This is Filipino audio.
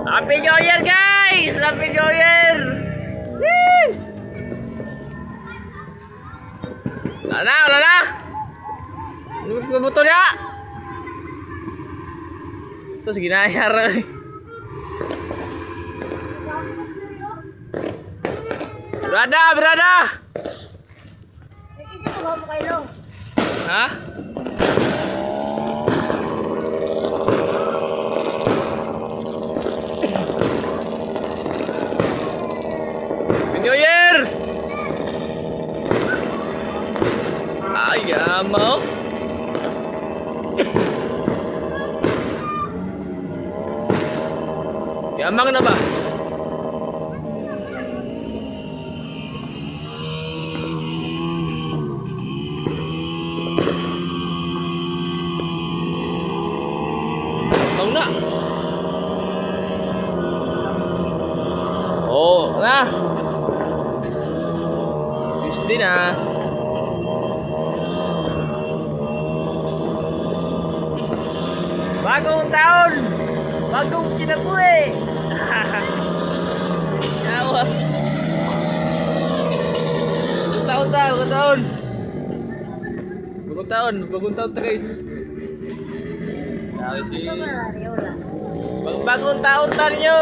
Happy New Year, guys! Happy New Year! Woo! Wala na! Bubuto niya! So, sige na, yara. Berada! Ha? New Year! Ayamaw! Yamang na ba? Na. Oh, na. Gusto na. Bagong taon. Bagong kinabuhi. Yawa. Bagong taon. Bagong taon ta guys. Bagong taon tayo.